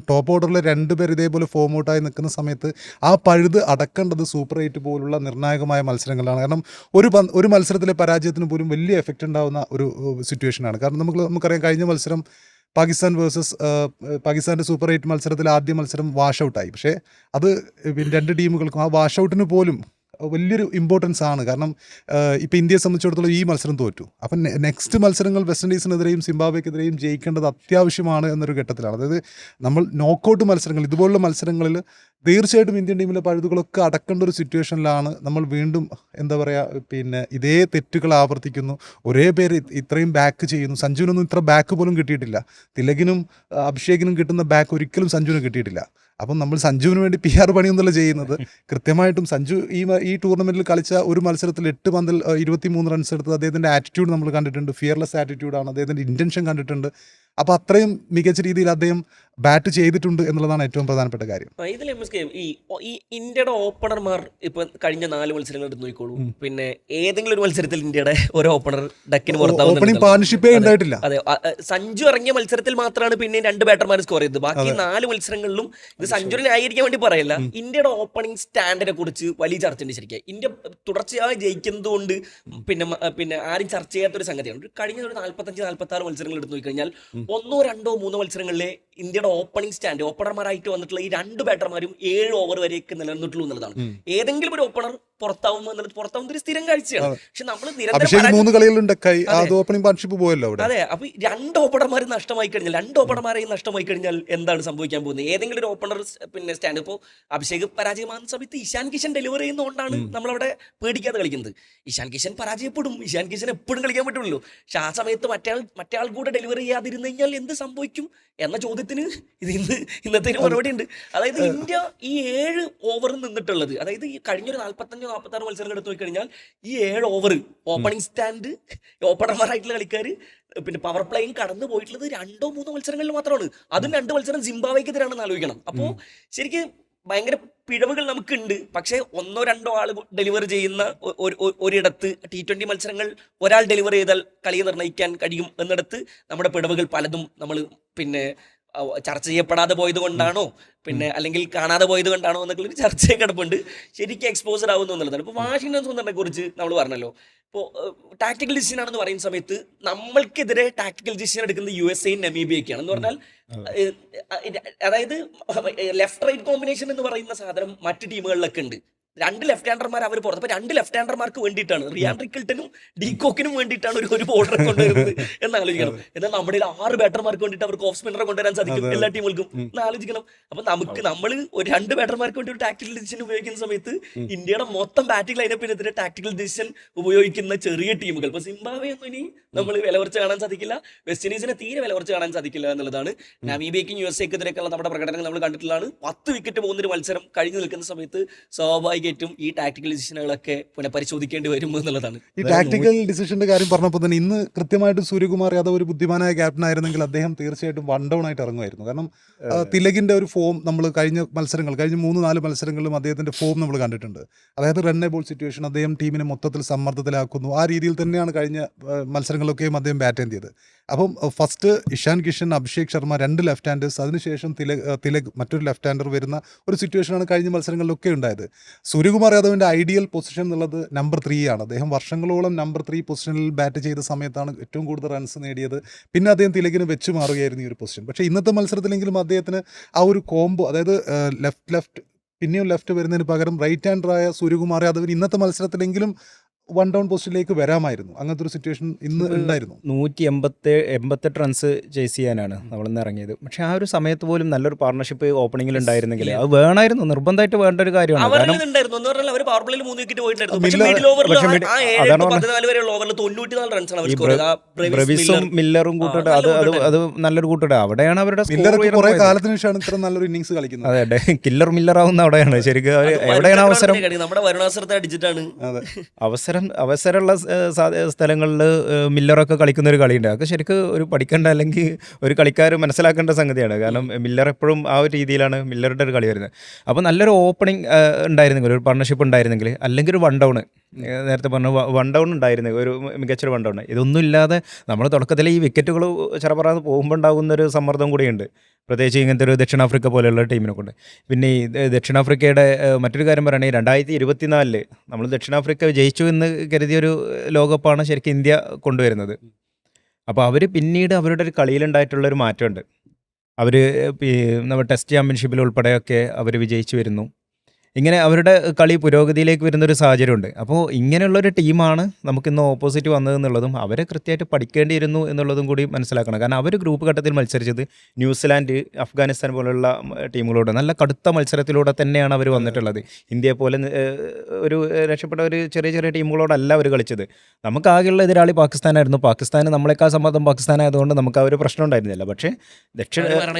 ടോപ്പ് ഓർഡറിൽ 2 പേർ ഇതേപോലെ ഫോം ഔട്ടായി നിൽക്കുന്ന സമയത്ത് ആ പഴുത് അടക്കേണ്ടത് സൂപ്പർ 8 പോലുള്ള നിർണായകമായ മത്സരങ്ങളാണ്. കാരണം ഒരു മത്സരത്തിലെ പരാജയത്തിന് പോലും വലിയ എഫക്റ്റ് ഉണ്ടാകുന്ന ഒരു സിറ്റുവേഷനാണ്. കാരണം നമുക്കറിയാം കഴിഞ്ഞ മത്സരം പാകിസ്ഥാൻ വേഴ്സസ് പാകിസ്ഥാൻ്റെ സൂപ്പർ 8 മത്സരത്തിൽ ആദ്യ മത്സരം വാഷ് ഔട്ടായി. പക്ഷേ അത് പിന്നെ 2 ടീമുകൾക്കും ആ വാഷ് ഔട്ടിന് പോലും വലിയൊരു ഇമ്പോർട്ടൻസ് ആണ്. കാരണം ഇപ്പോൾ ഇന്ത്യയെ സംബന്ധിച്ചിടത്തോളം ഈ മത്സരം തോറ്റു. അപ്പം നെക്സ്റ്റ് മത്സരങ്ങൾ വെസ്റ്റ് ഇൻഡീസിനെതിരെയും സിംബാബ്വേക്കെതിരെയും ജയിക്കേണ്ടത് അത്യാവശ്യമാണ് എന്നൊരു ഘട്ടത്തിലാണ്. അതായത് നമ്മൾ നോക്കൗട്ട് മത്സരങ്ങൾ ഇതുപോലുള്ള മത്സരങ്ങളിൽ തീർച്ചയായിട്ടും ഇന്ത്യൻ ടീമിലെ പഴുതുകളൊക്കെ അടക്കേണ്ട ഒരു സിറ്റുവേഷനിലാണ് നമ്മൾ വീണ്ടും എന്താ പറയുക പിന്നെ ഇതേ തെറ്റുകൾ ആവർത്തിക്കുന്നു. ഒരേ പേര് ഇത്രയും ബാക്ക് ചെയ്യുന്നു. സഞ്ജുവിനൊന്നും ഇത്ര ബാക്ക് പോലും കിട്ടിയിട്ടില്ല. തിലകിനും അഭിഷേകിനും കിട്ടുന്ന ബാക്ക് ഒരിക്കലും സഞ്ജുവിന് കിട്ടിയിട്ടില്ല. അപ്പം നമ്മൾ സഞ്ജുവിന് വേണ്ടി PR പണിയൊന്നുമല്ല ചെയ്യുന്നത്. കൃത്യമായിട്ടും സഞ്ജു ഈ ടൂർണമെൻറ്റിൽ കളിച്ച ഒരു മത്സരത്തിൽ 8 പന്തിൽ 23 റൺസ് എടുത്തത് അദ്ദേഹത്തിൻ്റെ ആറ്റിറ്റ്യൂഡ് നമ്മൾ കണ്ടിട്ടുണ്ട്. ഫിയർലെസ് ആറ്റിറ്റ്യൂഡാണ്, അദ്ദേഹത്തിൻ്റെ ഇൻറ്റൻഷൻ കണ്ടിട്ടുണ്ട്. അപ്പോൾ അത്രയും മികച്ച രീതിയിൽ അദ്ദേഹം ബാറ്റ് ചെയ്തിട്ടുണ്ട് എന്നുള്ളതാണ് ഏറ്റവും പ്രധാനപ്പെട്ട കാര്യം. ഇതിൽ ഈ ഇന്ത്യയുടെ ഓപ്പണർമാർ ഇപ്പൊ കഴിഞ്ഞ 4 മത്സരങ്ങൾ എടുത്ത് നോക്കിക്കോളൂ. പിന്നെ ഏതെങ്കിലും ഒരു മത്സരത്തിൽ ഇന്ത്യയുടെ ഒരു ഓപ്പണർ ഡക്കിന് ഓപ്പണിംഗ് പാർട്ണർഷിപ്പേ ഉണ്ടായിട്ടില്ല. അതെ, സഞ്ജു ഇറങ്ങിയ മത്സരത്തിൽ മാത്രമാണ് പിന്നെ 2 ബാറ്റർമാർ സ്കോർ ചെയ്തത്. ബാക്കി 4 മത്സരങ്ങളിലും ഇത് സഞ്ജുവിനെ ആയിരിക്കാൻ വേണ്ടി പറയല്ല, ഇന്ത്യയുടെ ഓപ്പണിംഗ് സ്റ്റാൻഡിനെ കുറിച്ച് വലിയ ചർച്ച ഉണ്ട്. ശരിക്കും ഇന്ത്യ തുടർച്ചയായി ജയിക്കുന്നത് കൊണ്ട് പിന്നെ ആരും ചർച്ച ചെയ്യാത്തൊരു സംഗതിയാണ്. കഴിഞ്ഞ ഒരു 45-46 മത്സരങ്ങൾ എടുത്ത് നോക്കിക്കഴിഞ്ഞാൽ 1, 2, 3 മത്സരങ്ങളിലെ ഇന്ത്യയുടെ ഓപ്പണിംഗ് സ്റ്റാൻഡ് ഓപ്പണർമാരായിട്ട് വന്നിട്ടുള്ള ഈ 2 ബാറ്റർമാരും 7 ഓവർ വരെയൊക്കെ നിലനിന്നിട്ടുള്ളൂ എന്നുള്ളതാണ്. ഏതെങ്കിലും ഒരു ഓപ്പണർ പുറത്താവുന്ന ഒരു സ്ഥിരം കാഴ്ചയാണ്. പക്ഷെ നമ്മൾ അതെ, അപ്പൊ 2 ഓപ്പണർമാർ നഷ്ടമായി കഴിഞ്ഞാൽ 2 ഓപ്പണർമാരെയും നഷ്ടമായി കഴിഞ്ഞാൽ എന്താണ് സംഭവിക്കാൻ പോകുന്നത്? ഏതെങ്കിലും ഒരു ഓപ്പണർ പിന്നെ സ്റ്റാൻഡ് ഇപ്പോൾ അഭിഷേക് പരാജയമാകുന്ന സമയത്ത് ഇഷാൻ കിഷൻ ഡെലിവറി ചെയ്യുന്നതുകൊണ്ടാണ് നമ്മളവിടെ പേടിക്കാതെ കളിക്കുന്നത്. ഇഷാൻ കിഷൻ പരാജയപ്പെടും, ഇഷാൻ കിഷൻ എപ്പോഴും കളിക്കാൻ പറ്റുള്ളൂ. പക്ഷെ ആ സമയത്ത് മറ്റേ ആൾ കൂടെ ഡെലിവറി ചെയ്യാതിരുന്നു കഴിഞ്ഞാൽ എന്ത് സംഭവിക്കും എന്ന ചോദ്യത്തിന് ഇന്നത്തെ ഒരു മറുപടി ഉണ്ട്. അതായത് ഇന്ത്യ ഈ 7 ഓവർ നിന്നിട്ടുള്ളത്, അതായത് ഈ കഴിഞ്ഞൊരു 45-46 മത്സരങ്ങൾ എടുത്തു നോക്കി കഴിഞ്ഞാൽ ഈ 7 ഓവർ ഓപ്പണിംഗ് സ്റ്റാൻഡ് ഓപ്പണർമാരായിട്ടുള്ള കളിക്കാർ പിന്നെ പവർ പ്ലേയും കടന്നു പോയിട്ടുള്ളത് 2-3 മത്സരങ്ങളിൽ മാത്രമാണ്. അതും 2 മത്സരം സിംബാബ്വേക്കെതിരാണെന്ന് ആലോചിക്കണം. അപ്പോൾ ശരിക്കും ഭയങ്കര പിഴവുകൾ നമുക്കുണ്ട്. പക്ഷേ 1-2 ആൾ ഡെലിവർ ചെയ്യുന്ന ഒരിടത്ത് T20 മത്സരങ്ങൾ ഒരാൾ ഡെലിവർ ചെയ്താൽ കളി നിർണ്ണയിക്കാൻ കഴിയും എന്നിടത്ത് നമ്മുടെ പിഴവുകൾ പലതും നമ്മൾ പിന്നെ ചർച്ച ചെയ്യപ്പെടാതെ പോയത് കൊണ്ടാണോ പിന്നെ അല്ലെങ്കിൽ കാണാതെ പോയത് കൊണ്ടാണോ എന്നൊക്കെ ചർച്ചയെ കിടപ്പുണ്ട്. ശരിക്കും എക്സ്പോസർ ആവുന്നു എന്നുള്ളതാണ്. ഇപ്പോൾ വാഷിംഗ്ടൺ സുന്ദറിനെ കുറിച്ച് നമ്മൾ പറഞ്ഞല്ലോ. ഇപ്പോൾ ടാക്ടിക്കൽ ഡിസിഷൻ ആണെന്ന് പറയുന്ന സമയത്ത് നമ്മൾക്കെതിരെ ടാക്ടിക്കൽ ഡിസിഷൻ എടുക്കുന്നത് USA നമീബിയൊക്കെയാണ്. എന്ന് പറഞ്ഞാൽ അതായത് ലെഫ്റ്റ് റൈറ്റ് കോമ്പിനേഷൻ എന്ന് പറയുന്ന സാധനം മറ്റ് ടീമുകളിലൊക്കെ ഉണ്ട്. 2 ലെഫ്റ്റ് ഹാൻഡർമാർ അവർ പുറത്ത്. അപ്പോൾ 2 ലെഫ്റ്റ് ഹാൻഡർമാർക്ക് വേണ്ടിയിട്ടാണ് റിയാൻ റിക്കിൾട്ടനും ഡീകോക്കിനും വേണ്ടിയിട്ടാണ് ഒരു ബോർഡറെ കൊണ്ടുവരുന്നത് എന്ന് ആലോചിക്കണം. എന്നാൽ നമ്മുടെ 6 ബാറ്റർമാർക്ക് വേണ്ടിയിട്ട് അവർക്ക് ഓഫ് സ്പിന്നറെ കൊണ്ടുവരാൻ സാധിക്കും എല്ലാ ടീമുകൾക്കും എന്ന് ആലോചിക്കണം. അപ്പോൾ നമ്മൾ ഒരു 2 ബാറ്റർമാർക്ക് വേണ്ടി ഒരു ടാക്ടിക്കൽ ഡിസിഷൻ ഉപയോഗിക്കുന്ന സമയത്ത് ഇന്ത്യയുടെ മൊത്തം ബാറ്റിംഗ് ലൈനപ്പിനെതിരെ ടാക്ടിക്കൽ ഡിസിഷൻ ഉപയോഗിക്കുന്ന ചെറിയ ടീമുകൾ, ഇപ്പോൾ സിംബാബ്വെ ഒന്നും ഇനി നമ്മൾ വില കുറച്ച് കാണാൻ സാധിക്കില്ല, വെസ്റ്റ് ഇൻഡീസിനെ തീരെ വില കുറച്ച് കാണാൻ സാധിക്കില്ല എന്നുള്ളതാണ്. നമീബിയയ്ക്കും USAക്കെതിരെയൊക്കെയുള്ള നമ്മുടെ പ്രകടനങ്ങൾ നമ്മൾ കണ്ടിട്ടുള്ളതാണ്. 10 വിക്കറ്റ് പോകുന്നൊരു മത്സരം കഴിഞ്ഞു നിൽക്കുന്ന സമയത്ത് സ്വാഭാവികമായിട്ടും ഈ ടാക്ടിക്കൽ ഡിസിഷനുകളൊക്കെ പുനഃപരിശോധിക്കേണ്ടി വരും എന്നുള്ളതാണ്. ഈ ടാക്ടിക്കൽ ഡിസിഷന്റെ കാര്യം പറഞ്ഞപ്പോൾ തന്നെ ഇന്ന് കൃത്യമായിട്ട് സൂര്യകുമാർ യാദവ് ഒരു ബുദ്ധിമാനായ ക്യാപ്റ്റൻ ആയിരുന്നെങ്കിൽ അദ്ദേഹം തീർച്ചയായിട്ടും 1 ഡൗൺ ആയിട്ട് ഇറങ്ങുമായിരുന്നു. കാരണം തിലകിന്റെ ഒരു ഫോം നമ്മൾ കഴിഞ്ഞ 3-4 മത്സരങ്ങളിലും അദ്ദേഹത്തിന്റെ ഫോം നമ്മൾ കണ്ടിട്ടുണ്ട്. അതായത് റൺ എ ബോൾ സിറ്റുവേഷൻ അദ്ദേഹം ടീമിനെ മൊത്തത്തിൽ സമ്മർദ്ദത്തിലാക്കുന്നു. ആ രീതിയിൽ തന്നെയാണ് കഴിഞ്ഞ മത്സരങ്ങളിലൊക്കെയും അദ്ദേഹം ബാറ്റ് ചെയ്തത്. അപ്പം first Ishan Kishan, Abhishek Sharma 2 left handers, അതിനുശേഷം തിലക് മറ്റൊരു ലെഫ്റ്റ് ഹാൻഡർ വരുന്ന ഒരു സിറ്റുവേഷനാണ് കഴിഞ്ഞ മത്സരങ്ങളിലൊക്കെ ഉണ്ടായത്. സൂര്യകുമാർ യാദവിൻ്റെ ഐഡിയൽ പൊസിഷൻ എന്നുള്ളത് നമ്പർ 3 ആണ്. അദ്ദേഹം വർഷങ്ങളോളം നമ്പർ 3 പൊസിഷനിൽ ബാറ്റ് ചെയ്ത സമയത്താണ് ഏറ്റവും കൂടുതൽ റൺസ് നേടിയത്. പിന്നെ അദ്ദേഹം തിലകിന് വെച്ച് മാറുകയായിരുന്നു ഈ ഒരു പൊസിഷൻ. പക്ഷേ ഇന്നത്തെ മത്സരത്തിലെങ്കിലും അദ്ദേഹത്തിന് ആ ഒരു കോംബോ, അതായത് ലെഫ്റ്റ് പിന്നെയും ലെഫ്റ്റ് വരുന്നതിന് പകരം റൈറ്റ് ഹാൻഡറായ സൂര്യകുമാർ യാദവിന് ഇന്നത്തെ മത്സരത്തിലെങ്കിലും 1 ഡൗൺ പൊസിഷനിലേക്ക് വരാമായിരുന്നു. അങ്ങനത്തെ ഒരു സിറ്റുവേഷൻ ഇന്ന് ഉണ്ടായിരുന്നു. 188 റൺസ് ചേസ് ചെയ്യാനാണ് നമ്മളിന്ന് ഇറങ്ങിയത്. പക്ഷെ ആ ഒരു സമയത്ത് പോലും നല്ലൊരു പാർട്ണർഷിപ്പ് ഓപ്പണിംഗിൽ ഉണ്ടായിരുന്നെങ്കിൽ അത് വേണമായിരുന്നു, നിർബന്ധമായിട്ട് വേണ്ട ഒരു കാര്യമാണ്. ബ്രവിസും മില്ലറും കൂട്ടിട്ട് അത് നല്ലൊരു കൂട്ടിട്ട് അവിടെയാണ് അവരുടെ കുറെ കാലത്തിന് ശേഷമാണ് ഇത്ര നല്ലൊരു ഇന്നിങ്സ് കളിക്കുന്നത്. അതെ, കില്ലർ മില്ലറാവുന്ന അവിടെയാണ് ശരിക്കും. എവിടെയാണ് അവസരം അവസരമുള്ള സ്ഥലങ്ങളിൽ മില്ലറൊക്കെ കളിക്കുന്ന ഒരു കളിയുണ്ട്. അതൊക്കെ ശരിക്കും ഒരു പഠിക്കേണ്ട അല്ലെങ്കിൽ ഒരു കളിക്കാർ മനസ്സിലാക്കേണ്ട സംഗതിയാണ്. കാരണം മില്ലർ എപ്പോഴും ആ ഒരു രീതിയിലാണ് മില്ലറുടെ ഒരു കളി വരുന്നത്. അപ്പോൾ നല്ലൊരു ഓപ്പണിംഗ് ഉണ്ടായിരുന്നെങ്കിൽ, ഒരു പാർട്ണർഷിപ്പ് ഉണ്ടായിരുന്നെങ്കിൽ, അല്ലെങ്കിൽ ഒരു 1 ഡൗൺ നേരത്തെ പറഞ്ഞു വൺ ഡൗൺ ഉണ്ടായിരുന്നു, ഒരു മികച്ചൊരു വൺ ഡൗൺ. ഇതൊന്നും ഇല്ലാതെ നമ്മൾ തുടക്കത്തിൽ ഈ വിക്കറ്റുകൾ ചെറപറാന്ന് പോകുമ്പോൾ ഉണ്ടാകുന്ന ഒരു സമ്മർദ്ദം കൂടിയുണ്ട്, പ്രത്യേകിച്ച് ഇങ്ങനത്തെ ഒരു ദക്ഷിണാഫ്രിക്ക പോലെയുള്ള ടീമിനെ കൊണ്ട്. പിന്നെ ഈ ദക്ഷിണാഫ്രിക്കയുടെ മറ്റൊരു കാര്യം പറയുകയാണെങ്കിൽ 2024 നമ്മൾ ദക്ഷിണാഫ്രിക്ക ജയിച്ചു എന്ന് കരുതിയൊരു ലോകകപ്പാണ് ശരിക്കും ഇന്ത്യ കൊണ്ടുവരുന്നത്. അപ്പോൾ അവർ പിന്നീട് അവരുടെ ഒരു കളിയിലുണ്ടായിട്ടുള്ളൊരു മാറ്റമുണ്ട്. അവർ നമ്മുടെ ടെസ്റ്റ് ചാമ്പ്യൻഷിപ്പിൽ ഉൾപ്പെടെയൊക്കെ അവർ വിജയിച്ചു വരുന്നു. ഇങ്ങനെ അവരുടെ കളി പുരോഗതിയിലേക്ക് വരുന്നൊരു സാഹചര്യമുണ്ട്. അപ്പോൾ ഇങ്ങനെയുള്ളൊരു ടീമാണ് നമുക്കിന്ന് ഓപ്പോസിറ്റ് വന്നതെന്നുള്ളതും അവരെ കൃത്യമായിട്ട് പഠിക്കേണ്ടിയിരുന്നു എന്നുള്ളതും കൂടി മനസ്സിലാക്കണം. കാരണം അവർ ഗ്രൂപ്പ് ഘട്ടത്തിൽ മത്സരിച്ചത് ന്യൂസിലാൻഡ്, അഫ്ഗാനിസ്ഥാൻ പോലുള്ള ടീമുകളോട് നല്ല കടുത്ത മത്സരത്തിലൂടെ തന്നെയാണ് അവർ വന്നിട്ടുള്ളത്. ഇന്ത്യയെ പോലെ ഒരു രക്ഷപ്പെട്ട ഒരു ചെറിയ ചെറിയ ടീമുകളോടല്ല അവർ കളിച്ചത്. നമുക്കാകെയുള്ള എതിരാളി പാകിസ്ഥാനായിരുന്നു. പാകിസ്ഥാന് നമ്മളെക്കാൾ സമ്മർദ്ദം പാകിസ്ഥാനായതുകൊണ്ട് നമുക്ക് ആ ഒരു പ്രശ്നം ഉണ്ടായിരുന്നില്ല. പക്ഷേ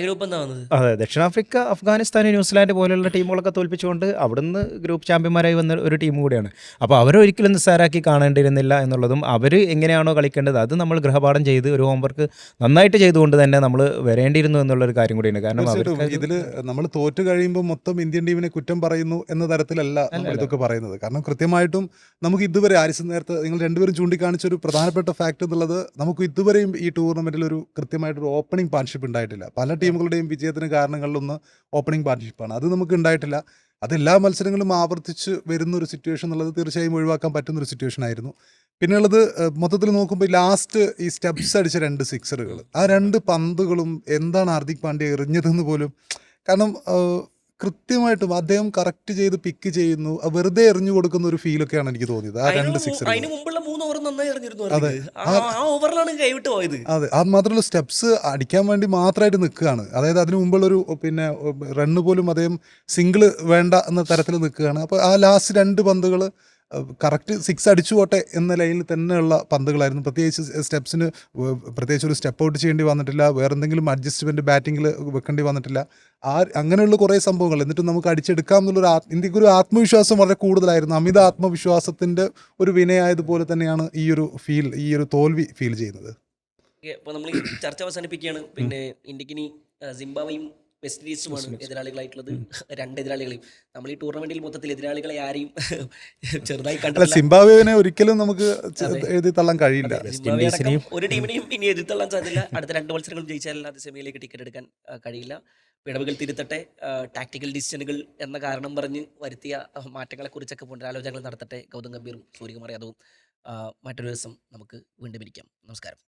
ഗ്രൂപ്പ് എന്താ വന്നത്? അതെ, ദക്ഷിണാഫ്രിക്ക, അഫ്ഗാനിസ്ഥാൻ, ന്യൂസിലാൻഡ് പോലെയുള്ള ടീമുകളൊക്കെ തോൽപ്പിച്ചുകൊണ്ട് അവിടുന്ന് ഗ്രൂപ്പ് ചാമ്പ്യന്മാരായി വന്ന ഒരു ടീം കൂടിയാണ്. അപ്പോൾ അവരൊരിക്കലും നിസ്സാരാക്കി കാണേണ്ടിയിരുന്നില്ല എന്നുള്ളതും അവർ എങ്ങനെയാണോ കളിക്കേണ്ടത് അത് നമ്മൾ ഗൃഹപാഠം ചെയ്ത് ഒരു ഹോംവർക്ക് നന്നായിട്ട് ചെയ്തുകൊണ്ട് തന്നെ നമ്മൾ വരേണ്ടിയിരുന്നു എന്നുള്ളൊരു കാര്യം കൂടിയാണ്. കാരണം ഇതിൽ നമ്മൾ തോറ്റു കഴിയുമ്പോൾ മൊത്തം ഇന്ത്യൻ ടീമിനെ കുറ്റം പറയുന്നു എന്ന തരത്തിലല്ല നമ്മൾ ഇതൊക്കെ പറയുന്നത്. കാരണം കൃത്യമായിട്ടും നമുക്ക് ഇതുവരെ നേരത്തെ നിങ്ങൾ രണ്ടുപേരും ചൂണ്ടിക്കാണിച്ച ഒരു പ്രധാനപ്പെട്ട ഫാക്ട് എന്നുള്ളത്, നമുക്ക് ഇതുവരെയും ഈ ടൂർണമെന്റിൽ ഒരു കൃത്യമായിട്ടൊരു ഓപ്പണിംഗ് പാർട്ണർഷിപ്പ് ഉണ്ടായിട്ടില്ല. പല ടീമുകളുടെയും വിജയത്തിന് കാരണങ്ങളിലൊന്ന് ഓപ്പണിംഗ് പാർട്ണർഷിപ്പാണ്. അത് നമുക്ക് ഉണ്ടായിട്ടില്ല. അത് എല്ലാ മത്സരങ്ങളും ആവർത്തിച്ച് വരുന്ന ഒരു സിറ്റുവേഷൻ എന്നുള്ളത് തീർച്ചയായും ഒഴിവാക്കാൻ പറ്റുന്ന ഒരു സിറ്റുവേഷൻ ആയിരുന്നു. പിന്നെയുള്ളത് മൊത്തത്തിൽ നോക്കുമ്പോൾ ലാസ്റ്റ് ഈ സ്റ്റെപ്സ് അടിച്ച 2 സിക്സറുകൾ, ആ 2 പന്തുകളും എന്താണ് ഹാർദിക് പാണ്ഡ്യ എറിഞ്ഞതെന്ന് പോലും, കാരണം കൃത്യമായിട്ടും അദ്ദേഹം കറക്റ്റ് ചെയ്ത് പിക്ക് ചെയ്യുന്നു, വെറുതെ എറിഞ്ഞു കൊടുക്കുന്ന ഒരു ഫീലൊക്കെയാണ് എനിക്ക് തോന്നിയത് ആ 2 സിക്സറുകൾ. അതിന് മുമ്പുള്ള 3 ഓവർ നന്നായി എറിഞ്ഞിരുന്നു. ആ ഓവറിലാണ് കൈവിട്ട് പോയത്. അതെ, അത് മാത്രമല്ല സ്റ്റെപ്സ് അടിക്കാൻ വേണ്ടി മാത്രമായിട്ട് നിൽക്കുകയാണ്. അതായത് അതിന് മുമ്പുള്ളൊരു പിന്നെ റണ്ണ് പോലും അദ്ദേഹം സിംഗിൾ വേണ്ട എന്ന തരത്തിൽ നിൽക്കുകയാണ്. അപ്പോൾ ആ ലാസ്റ്റ് 2 പന്തുകൾ കറക്റ്റ് 6 അടിച്ചു പോട്ടെ എന്ന ലൈനിൽ തന്നെയുള്ള പന്തുകളായിരുന്നു. പ്രത്യേകിച്ച് സ്റ്റെപ്സിന് പ്രത്യേകിച്ച് ഒരു സ്റ്റെപ്പ് ഔട്ട് ചെയ്യേണ്ടി വന്നിട്ടില്ല, വേറെ എന്തെങ്കിലും അഡ്ജസ്റ്റ്മെൻറ്റ് ബാറ്റിങ്ങിൽ വെക്കേണ്ടി വന്നിട്ടില്ല. അങ്ങനെയുള്ള കുറേ സംഭവങ്ങൾ എന്നിട്ട് നമുക്ക് അടിച്ചെടുക്കാം എന്നുള്ളൊരു ഇന്ത്യക്കൊരു ആത്മവിശ്വാസം വളരെ കൂടുതലായിരുന്നു. അമിത ആത്മവിശ്വാസത്തിൻ്റെ ഒരു വിനയായതുപോലെ തന്നെയാണ് ഈ ഒരു തോൽവി ഫീൽ ചെയ്യുന്നത്. അപ്പോൾ നമ്മൾ ഈ ചർച്ച അവസാനിപ്പിക്കുകയാണ്. പിന്നെ ഇന്ത്യക്ക് ഇനി സിംബാബ്വേയും വെസ്റ്റ് ഇൻഡീസുമാണ് എതിരാളികളായിട്ടുള്ളത്. 2 എതിരാളികളെയും നമ്മൾ ഈ ടൂർണമെന്റിൽ മൊത്തത്തിൽ എതിരാളികളെ ആരെയും ചെറുതായി കണ്ടില്ല. സിംബാബ്വേനെ ഒരിക്കലും നമുക്ക് എഴുതി തള്ളാൻ കഴിയില്ല. ഒരു ടീമിനെയും ഇനി എഴുതി തള്ളാൻ സാധ്യത. അടുത്ത 2 മത്സരങ്ങൾ ജയിച്ചാലല്ലാതെ സെമിയിലേക്ക് ടിക്കറ്റ് എടുക്കാൻ കഴിയില്ല. പിഴവുകൾ തിരുത്തട്ടെ, ടാക്ടിക്കൽ ഡിസിഷനുകൾ എന്ന കാരണം പറഞ്ഞ് വരുത്തിയ മാറ്റങ്ങളെക്കുറിച്ചൊക്കെ പുനരാലോചനകൾ നടത്തട്ടെ ഗൗതം ഗംഭീറും സൂര്യകുമാർ യാദവും. മറ്റൊരു ദിവസം നമുക്ക് വീണ്ടും ഇരിക്കാം. നമസ്കാരം.